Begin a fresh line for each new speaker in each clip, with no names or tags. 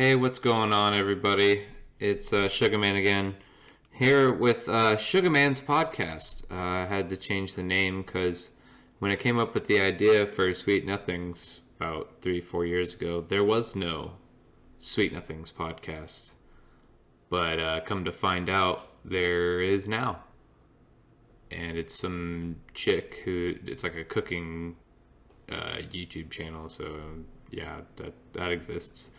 Hey, what's going on, everybody? It's Sugaman again, here with Sugaman's podcast. I had to change the name because when I came up with the idea for Sweet Nothings about 3-4 years ago, there was no Sweet Nothings podcast. But come to find out, there is now. And it's some chick it's like a cooking YouTube channel, so yeah, that exists.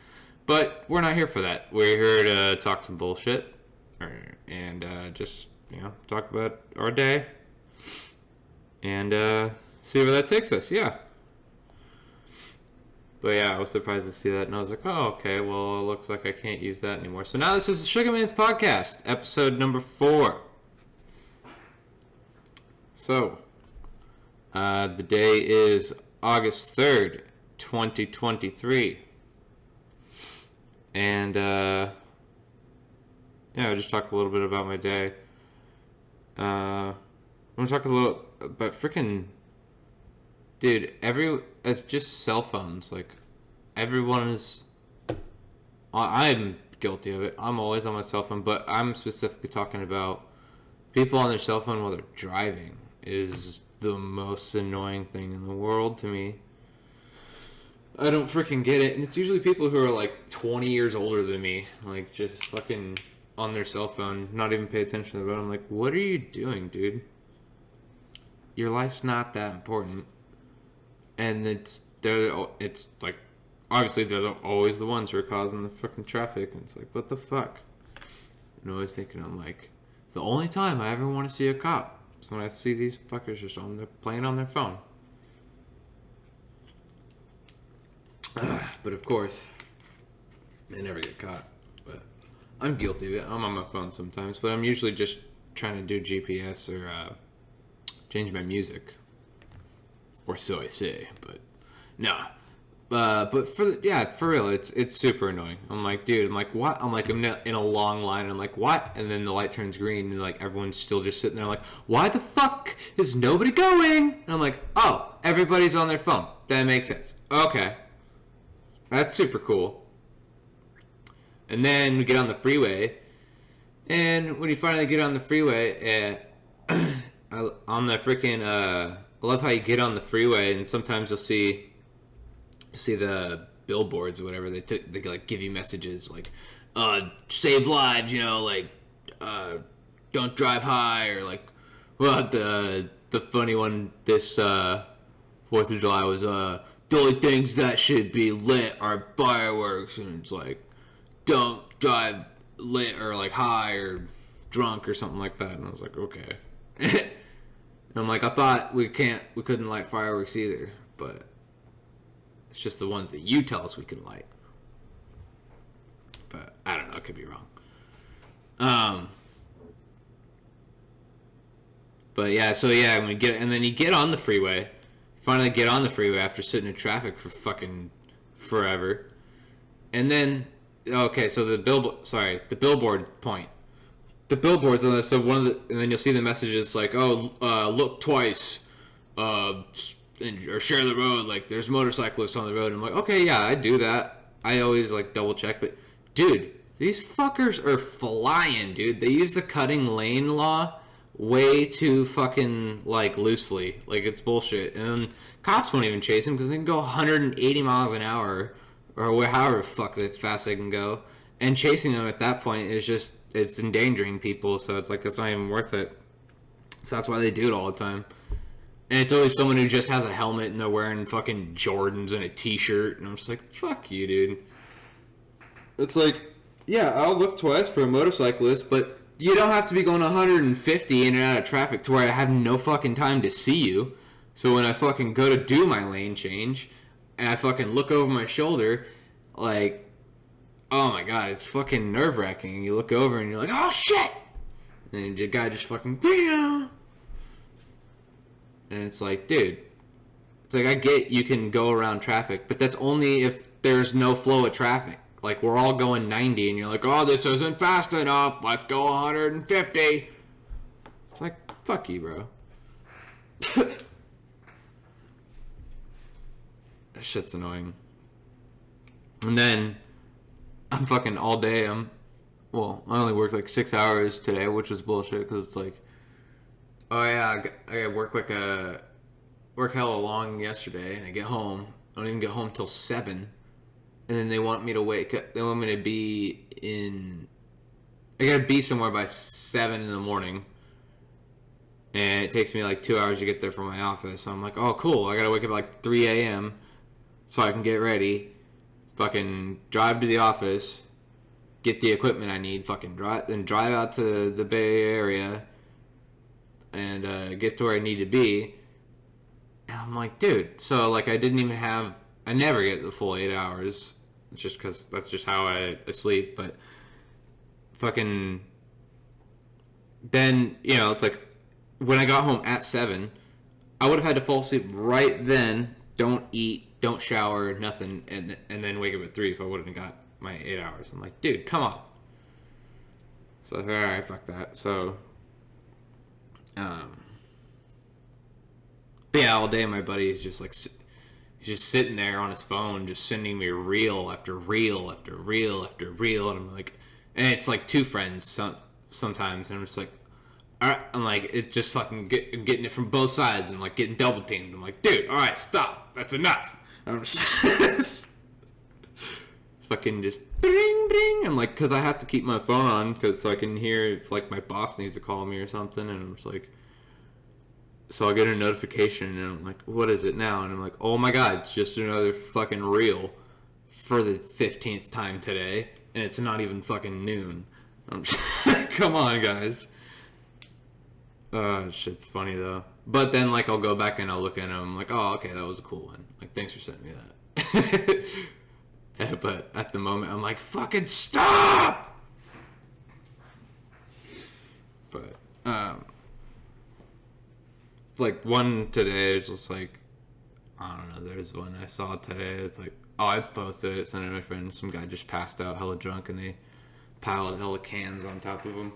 But we're not here for that. We're here to talk some bullshit and just, talk about our day and see where that takes us, yeah. But yeah, I was surprised to see that, and I was like, oh, okay, well, it looks like I can't use that anymore. So now this is the Sugaman's Podcast, episode number 4. So, the day is August 3rd, 2023. And, I just talked a little bit about my day. I'm going to talk a little about freaking... Dude, it's just cell phones. Like, everyone is... I'm guilty of it. I'm always on my cell phone, but I'm specifically talking about people on their cell phone while they're driving is the most annoying thing in the world to me. I don't freaking get it. And it's usually people who are like 20 years older than me, like just fucking on their cell phone, not even pay attention to the road. I'm like, what are you doing, dude? Your life's not that important. And it's like, obviously they're always the ones who are causing the fucking traffic. And it's like, what the fuck? And I was thinking, I'm like, the only time I ever want to see a cop is when I see these fuckers just playing on their phone. But of course, they never get caught. But I'm guilty of it. I'm on my phone sometimes, but I'm usually just trying to do GPS or change my music. Or so I say, but nah. But for real, it's super annoying. I'm like, dude, what? I'm in a long line. I'm like, what? And then the light turns green, and like everyone's still just sitting there, like, why the fuck is nobody going? And I'm like, oh, everybody's on their phone. That makes sense. Okay, that's super cool. And then we get on the freeway, and when you finally get on the freeway, on the freaking I love how you get on the freeway, and sometimes you'll see the billboards or whatever. They like give you messages like, save lives, don't drive high, or like, well, the funny one this 4th of July was the only things that should be lit are fireworks, and it's like, don't drive lit or like high or drunk or something like that. And I was like, okay. And I'm like, I thought we couldn't light fireworks either, but it's just the ones that you tell us we can light. But I don't know, I could be wrong. But yeah, so yeah, and then you get on the freeway, finally get on the freeway after sitting in traffic for fucking forever. And then, okay, so the billboard point. The billboards on this, so and then you'll see the messages like, look twice, or share the road, like there's motorcyclists on the road. I'm like, okay, yeah, I do that. I always like double check, but dude, these fuckers are flying, dude. They use the cutting lane law way too fucking like loosely, like it's bullshit. And cops won't even chase them because they can go 180 miles an hour or however fast they can go, and chasing them at that point is just, it's endangering people, so it's like, it's not even worth it. So that's why they do it all the time. And it's always someone who just has a helmet and they're wearing fucking Jordans and a t-shirt, and I'm just like, fuck you, dude. It's like, yeah, I'll look twice for a motorcyclist, but you don't have to be going 150 in and out of traffic to where I have no fucking time to see you. So when I fucking go to do my lane change, and I fucking look over my shoulder, like, oh my god, it's fucking nerve-wracking. You look over and you're like, oh shit! And the guy just fucking, and it's like, dude, it's like, I get you can go around traffic, but that's only if there's no flow of traffic. Like, we're all going 90 and you're like, oh, this isn't fast enough, let's go 150. It's like, fuck you, bro. That shit's annoying. And then I'm fucking all day. Well, I only worked like 6 hours today, which was bullshit because it's like, oh yeah, I work hella long yesterday, and I get home. I don't even get home till 7, and then they want me to wake up. They want me to be in. I gotta be somewhere by 7 in the morning, and it takes me like 2 hours to get there from my office. So I'm like, oh cool, I gotta wake up at like 3 a.m. so I can get ready, fucking drive to the office, get the equipment I need, fucking drive out to the Bay Area, and get to where I need to be. And I'm like, dude, so like I never get the full 8 hours. It's just because that's just how I sleep. But fucking, then, it's like, when I got home at 7, I would have had to fall asleep right then, don't eat, don't shower, nothing, and then wake up at 3 if I wouldn't have got my 8 hours. I'm like, dude, come on. So I was like, alright, fuck that. So, but yeah, all day my buddy is just like, he's just sitting there on his phone, just sending me reel after reel after reel after reel, and I'm like, and it's like two friends sometimes, and I'm just like, all right, I'm like, it just fucking getting it from both sides, and I'm like getting double teamed. I'm like, dude, all right, stop, that's enough. I'm just fucking just bing bing. I'm like, because I have to keep my phone on, so I can hear if like my boss needs to call me or something, and I'm just like. So I get a notification, and I'm like, what is it now? And I'm like, oh my god, it's just another fucking reel for the 15th time today, and it's not even fucking noon. I'm just, come on, guys. Shit's funny, though. But then, like, I'll go back and I'll look at them. I'm like, oh, okay, that was a cool one. Like, thanks for sending me that. But at the moment, I'm like, fucking stop! But, like, one today is just like, I don't know, there's one I saw today, it's like, oh, I posted it, sent it to my friend, some guy just passed out hella drunk, and they piled hella cans on top of him,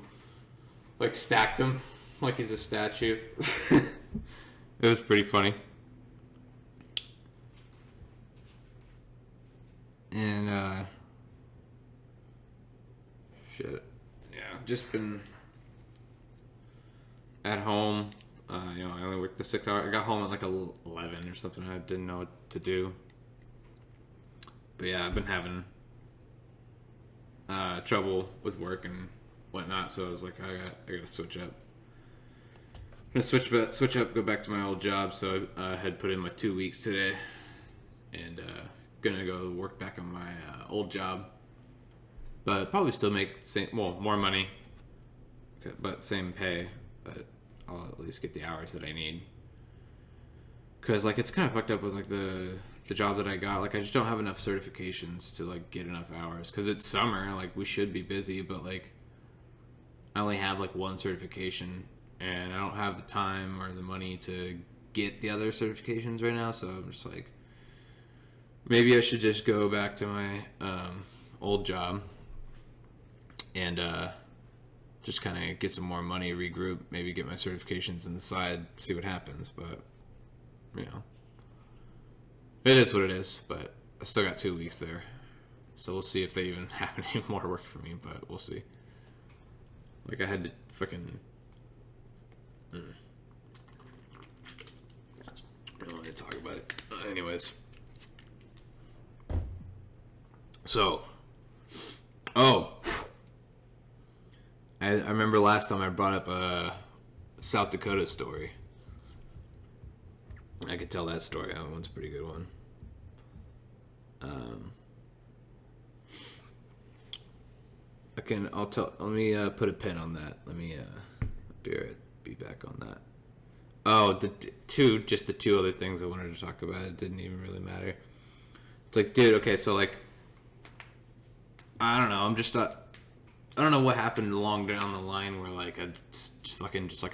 like, stacked him like he's a statue. It was pretty funny. And shit, yeah, just been at home. I only worked the 6 hours. I got home at like 11 or something. I didn't know what to do. But yeah, I've been having trouble with work and whatnot. So I was like, I gotta switch up. I'm gonna switch up, go back to my old job. So I had put in my 2 weeks today, and gonna go work back on my old job. But probably still make more money, but same pay. But I'll at least get the hours that I need. Cause like it's kind of fucked up with like the job that I got. Like I just don't have enough certifications to like get enough hours. Cause it's summer, like we should be busy, but like I only have like one certification, and I don't have the time or the money to get the other certifications right now. So I'm just like, maybe I should just go back to my old job and just kind of get some more money, regroup, maybe get my certifications on the side, see what happens. But, it is what it is. But I still got 2 weeks there. So we'll see if they even have any more work for me, but we'll see. Like, I had to fucking... I don't want to talk about it. Anyways. So. Oh. I remember last time I brought up a South Dakota story. I could tell that story. That one's a pretty good one. Let me put a pin on that. Let me be back on that. Oh, the two other things I wanted to talk about. It didn't even really matter. It's like, dude, okay, so like, I don't know. I don't know what happened along down the line where like I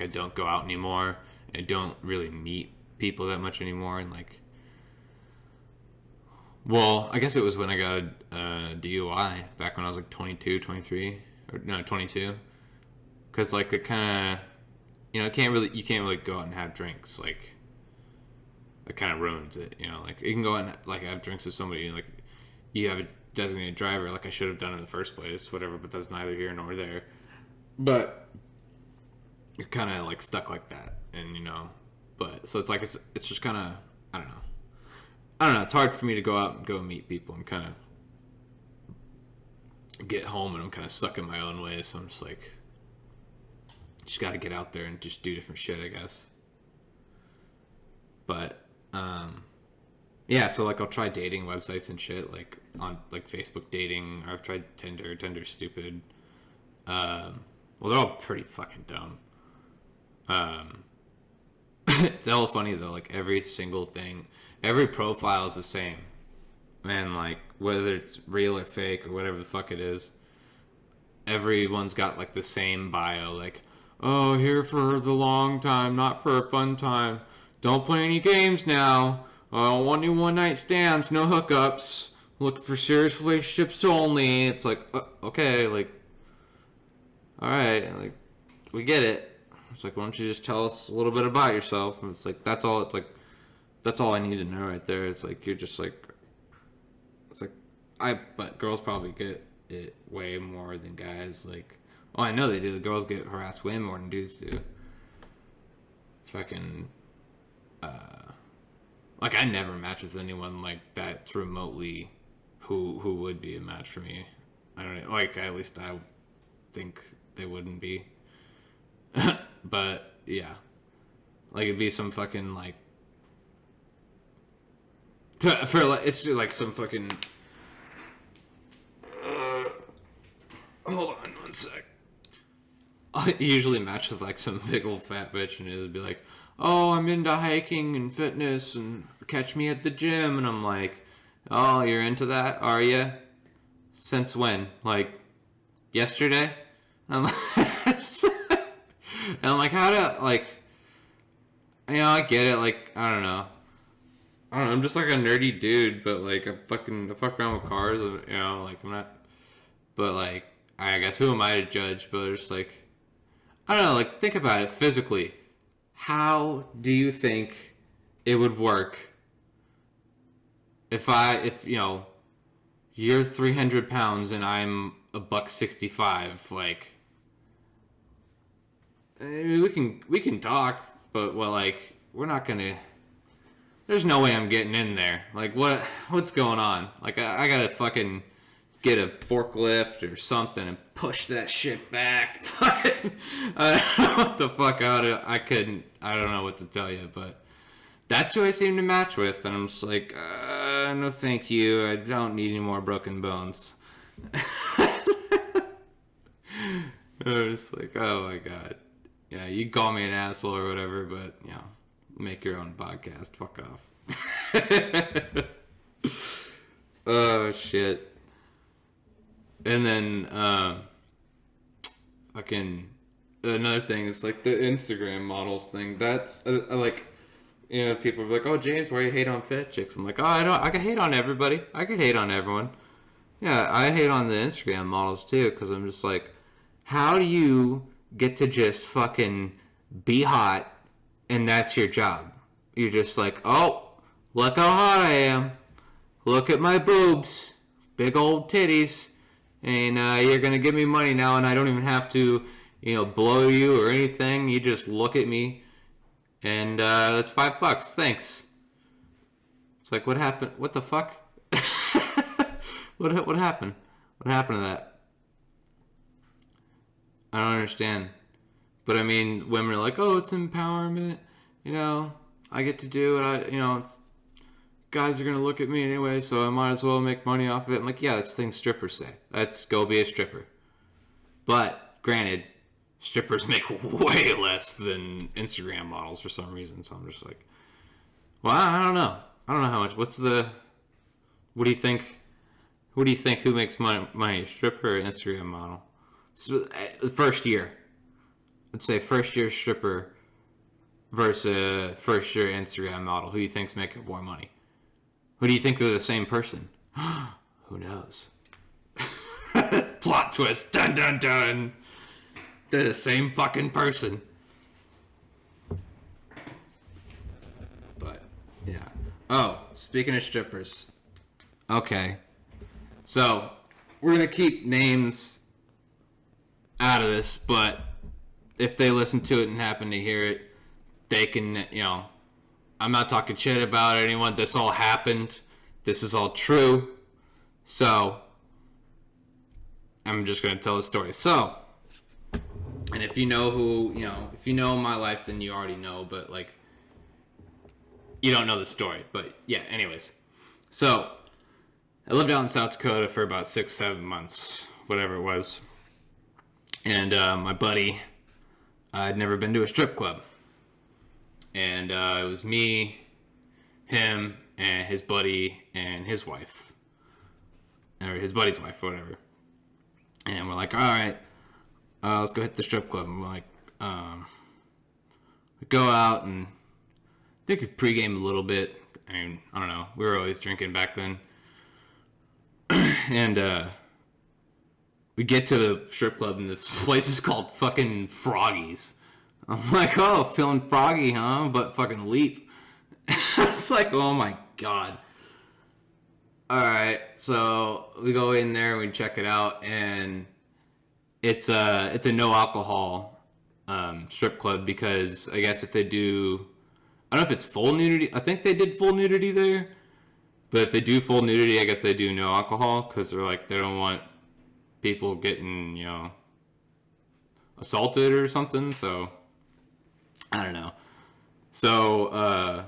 don't go out anymore. I don't really meet people that much anymore, and like, well, I guess it was when I got a DUI back when I was like 22, 23, or no, 22. Because like it kind of, you can't really go out and have drinks. Like, it kind of ruins it. Like you can go out and like have drinks with somebody, and like you have a designated driver, like I should have done in the first place, whatever. But that's neither here nor there. But you're kind of like stuck like that, and But so it's like it's just kind of I don't know. It's hard for me to go out and go meet people and kind of get home, and I'm kind of stuck in my own way. So I'm just like, just got to get out there and just do different shit, I guess. But yeah. So like I'll try dating websites and shit, like on like Facebook dating, or I've tried Tinder. Tinder's stupid. Well, they're all pretty fucking dumb. It's hella funny though, like every single thing, every profile is the same. Man, like whether it's real or fake or whatever the fuck it is, everyone's got like the same bio, like, oh, here for the long time, not for a fun time. Don't play any games now. Only one night stands, no hookups. Look for serious relationships only. It's like, okay, like, all right, like, we get it. It's like, why don't you just tell us a little bit about yourself? And it's like, that's all. It's like, that's all I need to know right there. It's like, you're just like, it's like, but girls probably get it way more than guys. Like, oh, I know they do. The girls get harassed way more than dudes do. Fucking, like, I never match with anyone like that's remotely who would be a match for me. I don't know. Like, at least I think they wouldn't be. But yeah, like it'd be some fucking like for like it's just like some fucking hold on one sec. I usually match with like some big old fat bitch, and it would be like, oh, I'm into hiking and fitness, and catch me at the gym. And I'm like, oh, you're into that, are you? Since when? Like yesterday? I'm like, and I'm like, how to, like, I get it, like, I don't know, I'm just like a nerdy dude, but like, I fuck around with cars, like, I'm not, but like, I guess, who am I to judge? But it's like, I don't know, like, think about it physically. How do you think it would work if you're 300 pounds and I'm a $165, like, I mean, we can talk, but well, like, we're not gonna. There's no way I'm getting in there. Like, what's going on? Like, I gotta fucking get a forklift or something and push that shit back. Fucking, I don't know what the fuck I couldn't. I don't know what to tell you, but that's who I seem to match with, and I'm just like, no, thank you. I don't need any more broken bones. I'm just like, oh my god. Yeah, you call me an asshole or whatever, but, make your own podcast. Fuck off. Oh, shit. And then, fucking, another thing is, like, the Instagram models thing. That's, like, people are like, oh, James, why you hate on fit chicks? I'm like, oh, I can hate on everybody. I can hate on everyone. Yeah, I hate on the Instagram models, too, because I'm just like, how do you get to just fucking be hot and that's your job? You're just like, oh, look how hot I am. Look at my boobs. Big old titties. And you're going to give me money now, and I don't even have to, blow you or anything. You just look at me, and that's $5. Thanks. It's like, what happened? What the fuck? What happened? What happened to that? I don't understand. But I mean, women are like, oh, it's empowerment. I get to do it. Guys are going to look at me anyway, so I might as well make money off of it. I'm like, yeah, that's the thing strippers say. Let's go be a stripper. But, granted, strippers make way less than Instagram models for some reason. So I'm just like, well, I don't know. I don't know how much. What do you think? Who do you think who makes money? A stripper or an Instagram model? So, first year. I'd say first year stripper versus first year Instagram model. Who do you think's making more money? Who do you think they're the same person? Who knows? Plot twist. Dun dun dun. They're the same fucking person. But, yeah. Oh, speaking of strippers. Okay. So we're gonna keep names out of this, but if they listen to it and happen to hear it, they can, I'm not talking shit about anyone. This all happened. This is all true. So I'm just gonna tell the story. So, and if you know who, if you know my life, then you already know, but like, you don't know the story. But yeah, anyways. So, I lived out in South Dakota for about 6-7 months, whatever it was. And my buddy, I'd never been to a strip club. And it was me, him, and his buddy, and his wife. Or his buddy's wife, or whatever. And we're like, all right, let's go hit the strip club. And we're like, we go out, and I think we pregame a little bit. I mean, I don't know. We were always drinking back then. And we get to the strip club, and the place is called fucking Froggy's. I'm like, oh, feeling froggy, huh? But fucking leap. It's like, oh my god. Alright, so we go in there and we check it out, and it's a no alcohol strip club, because I guess if they do, I don't know if it's full nudity. I think they did full nudity there. But if they do full nudity, I guess they do no alcohol, because they're like, they don't want people getting, assaulted or something. So, I don't know. So,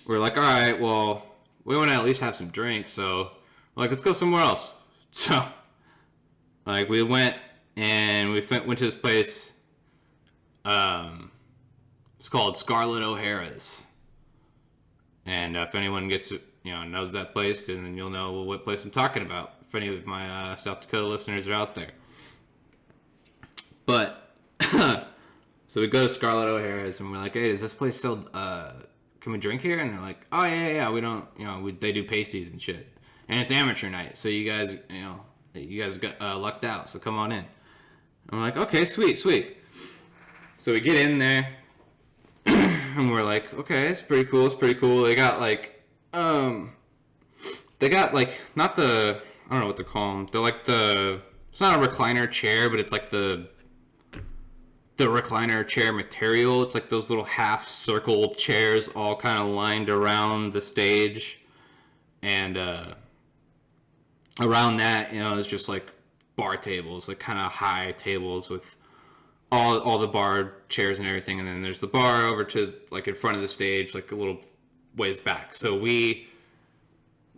we're like, all right, well, we want to at least have some drinks. So, we're like, let's go somewhere else. So, like, we went, and we went to this place. It's called Scarlett O'Hara's. And if anyone gets, knows that place, then you'll know what place I'm talking about. If any of my South Dakota listeners are out there. But, so we go to Scarlett O'Hara's, and we're like, hey, does this place sell, can we drink here? And they're like, oh, yeah, we don't, they do pasties and shit. And it's amateur night, so you guys got lucked out, so come on in. I'm like, okay, sweet. So we get in there, and we're like, okay, it's pretty cool. They got not the, I don't know what to call them. They're like it's not a recliner chair, but it's like the recliner chair material. It's like those little half circle chairs all kind of lined around the stage. And around that, it's just like bar tables, like kind of high tables with all the bar chairs and everything, and then there's the bar over to like in front of the stage, like a little ways back. So we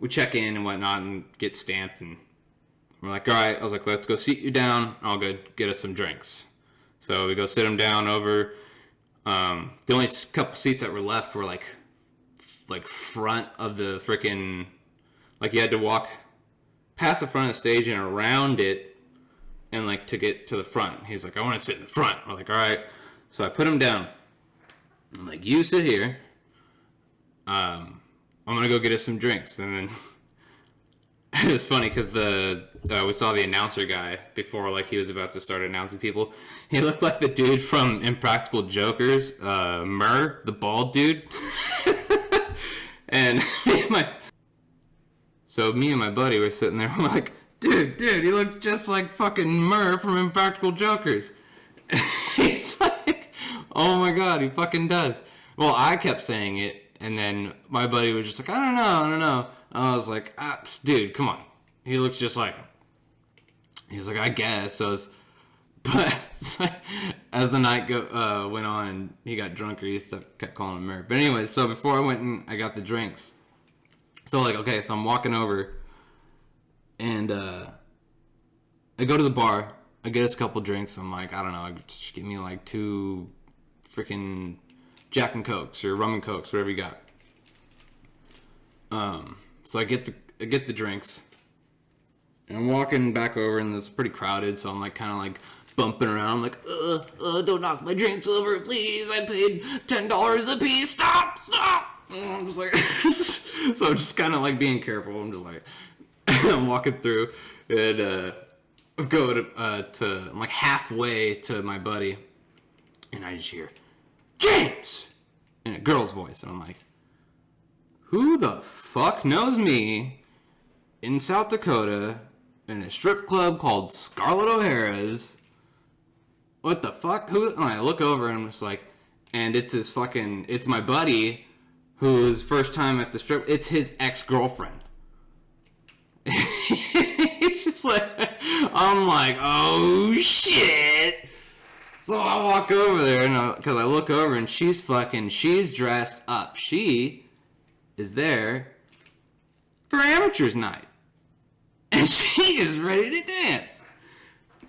check in and whatnot and get stamped, and we're like, all right. I was like, let's go seat you down. I'll go get us some drinks. So we go sit them down over. The only couple seats that were left were like front of the freaking, like you had to walk past the front of the stage and around it, and like to get to the front. He's like, I want to sit in the front. We're like, all right. So I put him down. I'm like, you sit here. I'm gonna go get us some drinks. And then it was funny because we saw the announcer guy before, like he was about to start announcing people. He looked like the dude from Impractical Jokers, Murr, the bald dude. And so me and my buddy were sitting there. We're like, dude, he looks just like fucking Murr from Impractical Jokers. He's like, oh my god, he fucking does. Well, I kept saying it, and then my buddy was just like, I don't know. I was like, dude, come on. He looks just like him. He was like, I guess. But as the night went on and he got drunker, he kept calling him Murr. But anyways, so before I went and I got the drinks. So like, okay, so I'm walking over. And I go to the bar. I get us a couple drinks. I'm like, I don't know. Just give me like 2 freaking Jack and Cokes or rum and Cokes, whatever you got. So I get the drinks. And I'm walking back over, and it's pretty crowded. So I'm like kind of like bumping around. I'm like, don't knock my drinks over, please. I paid $10 a piece. Stop. And I'm just like, so I'm just kind of like being careful. I'm just like. I'm walking through, and go to I'm like halfway to my buddy, and I just hear James in a girl's voice, and I'm like, who the fuck knows me in South Dakota in a strip club called Scarlett O'Hara's. What the fuck? Who? And I look over and I'm just like, and it's it's my buddy whose first time at the strip, it's his ex-girlfriend. It's just like, I'm like, oh shit. So I walk over there, because I look over and she's dressed up. She is there for amateurs night. And she is ready to dance.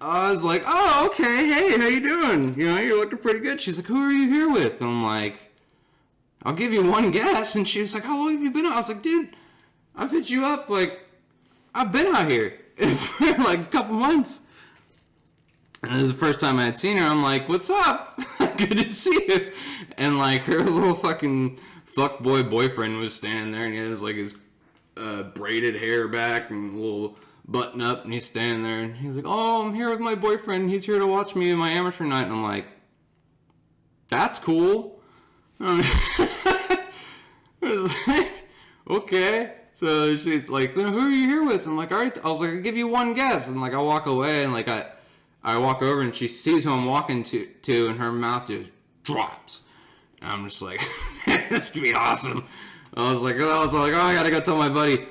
I was like, oh, okay, hey, how you doing? You know, you're looking pretty good. She's like, who are you here with? And I'm like, I'll give you one guess. And she was like, how long have you been out? I was like, dude, I've hit you up, like, I've been out here for like a couple months. And this is the first time I had seen her. I'm like, what's up? Good to see you. And like her little fucking fuckboy boyfriend was standing there, and he has like his braided hair back and a little button up, and he's standing there, and he's like, oh, I'm here with my boyfriend. He's here to watch me in my amateur night. And I'm like, that's cool. I was like, okay. So she's like, who are you here with? I'm like, all right. I was like, I'll give you one guess. And like, I walk away, and like, I walk over, and she sees who I'm walking to, and her mouth just drops. And I'm just like, this could be awesome. I was like, oh, I gotta go tell my buddy.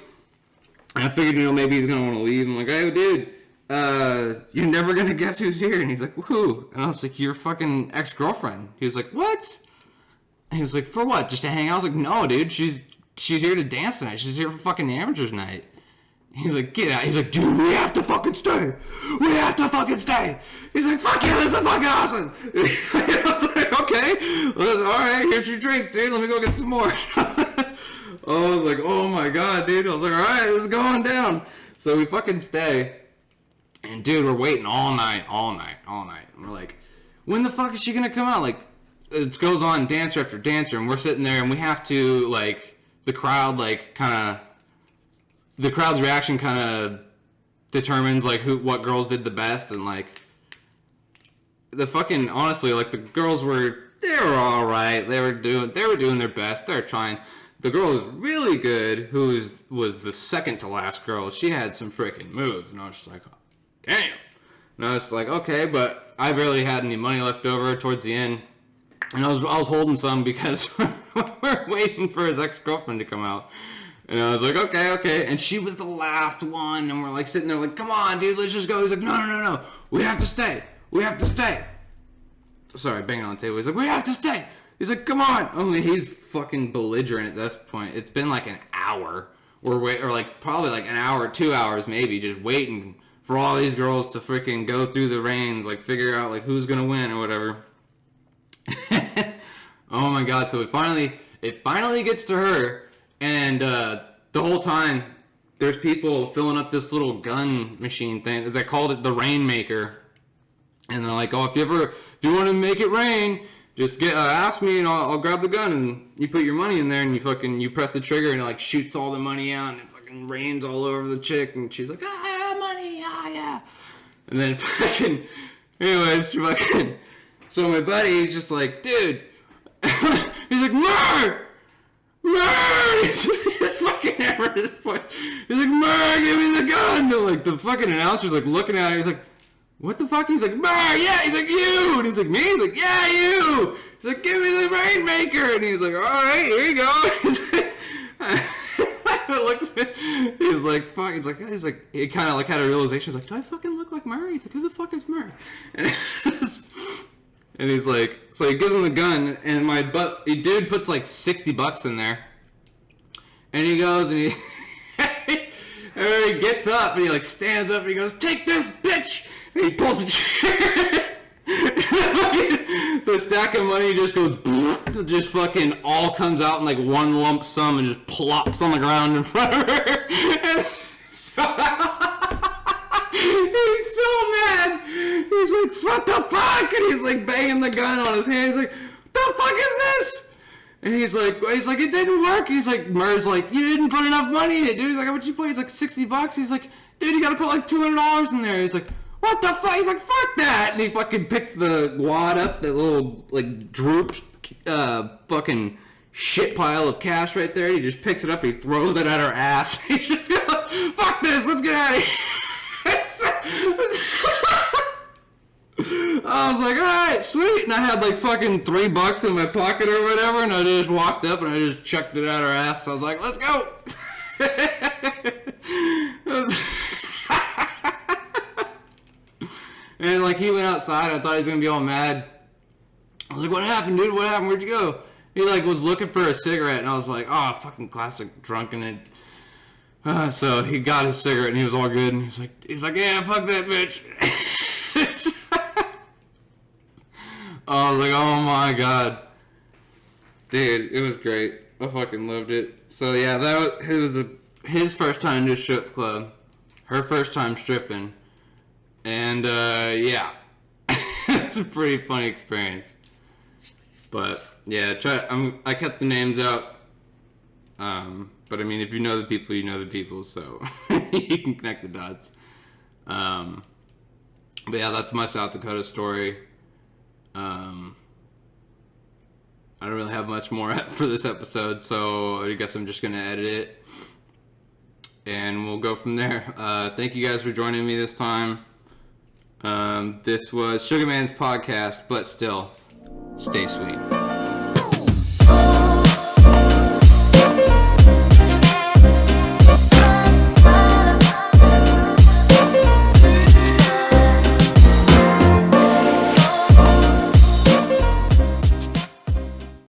And I figured, maybe he's gonna want to leave. I'm like, hey, dude, you're never gonna guess who's here. And he's like, who? And I was like, your fucking ex-girlfriend. He was like, what? And he was like, for what? Just to hang out? I was like, no, dude, she's here to dance tonight. She's here for fucking amateurs night. He's like, get out. He's like, dude, we have to fucking stay. We have to fucking stay. He's like, fuck you, this is fucking awesome. I was like, okay. All right, here's your drinks, dude. Let me go get some more. I was like, oh my god, dude. I was like, all right, this is going down. So we fucking stay. And dude, we're waiting all night. And we're like, when the fuck is she gonna come out? Like, it goes on dancer after dancer, and we're sitting there, and we have to, like, the crowd's reaction kind of determines, like, what girls did the best. And, like, honestly, like, the girls they were all right. They were doing their best. They were trying. The girl was really good, who was the second to last girl. She had some freaking moves, and I was just like, damn. And I was like, okay, but I barely had any money left over towards the end, and I was holding some because we're waiting for his ex-girlfriend to come out. And I was like, okay. And she was the last one, and we're like sitting there like, come on, dude, let's just go. He's like, no. We have to stay. Sorry, banging on the table. He's like, we have to stay. He's like, come on. Only he's fucking belligerent at this point. It's been like an hour. Or like probably like an hour, 2 hours maybe, just waiting for all these girls to freaking go through the reins, like figure out like who's gonna win or whatever. Oh my god, so it finally gets to her, and the whole time there's people filling up this little gun machine thing, as I called it, the Rainmaker. And they're like, oh, if you want to make it rain, just ask me and I'll grab the gun. And you put your money in there, and you press the trigger, and it like shoots all the money out, and it fucking rains all over the chick, and she's like, money, yeah. And then anyways, so my buddy, he's just like, dude, he's like, Mer! He's fucking hammered at this point. He's like, Mer, give me the gun! And like the fucking announcer's like looking at him, he's like, what the fuck? He's like, Mer, yeah! He's like, you! And he's like, me? He's like, yeah, you! He's like, give me the Rainmaker! And he's like, alright, here you go! He's like, fuck, he's like, he kind of like had a realization. He's like, do I fucking look like Murray? He's like, who the fuck is Murray? And he's like, so he gives him the gun, and he dude puts like $60 in there. And he goes, and he gets up, and he like stands up, and he goes, take this, bitch! And he pulls the trigger. The stack of money just goes, just fucking all comes out in like one lump sum and just plops on the ground in front of her. And so, he's so mad. He's like, what the fuck? And he's like banging the gun on his hand. He's like, what the fuck is this? And he's like, it didn't work. He's like, Murr's like, you didn't put enough money in it, dude. He's like, how much you put? He's like, $60. He's like, dude, you gotta put like $200 in there. He's like, what the fuck? He's like, fuck that. And he fucking picks the wad up, that little, like, drooped, fucking shit pile of cash right there. He just picks it up, he throws it at her ass. He's just like, fuck fuck this, let's get out of here. I was like, alright, sweet. And I had like fucking $3 in my pocket or whatever, and I just walked up and I just chucked it out her ass. So I was like, let's go. And like he went outside, I thought he was gonna be all mad. I was like, what happened, dude? What happened? Where'd you go? He like was looking for a cigarette, and I was like, oh, fucking classic drunken it. So he got his cigarette and he was all good, and he's like, yeah, fuck that bitch. I was like, oh my god, dude, it was great. I fucking loved it. So yeah, it was his first time to strip club, her first time stripping, and yeah, it's a pretty funny experience. But yeah, I kept the names out. But I mean, if you know the people, you know the people, so you can connect the dots. But yeah, that's my South Dakota story. I don't really have much more for this episode, so I guess I'm just gonna edit it, and we'll go from there. Thank you guys for joining me this time. This was Sugaman's podcast, but still, stay sweet.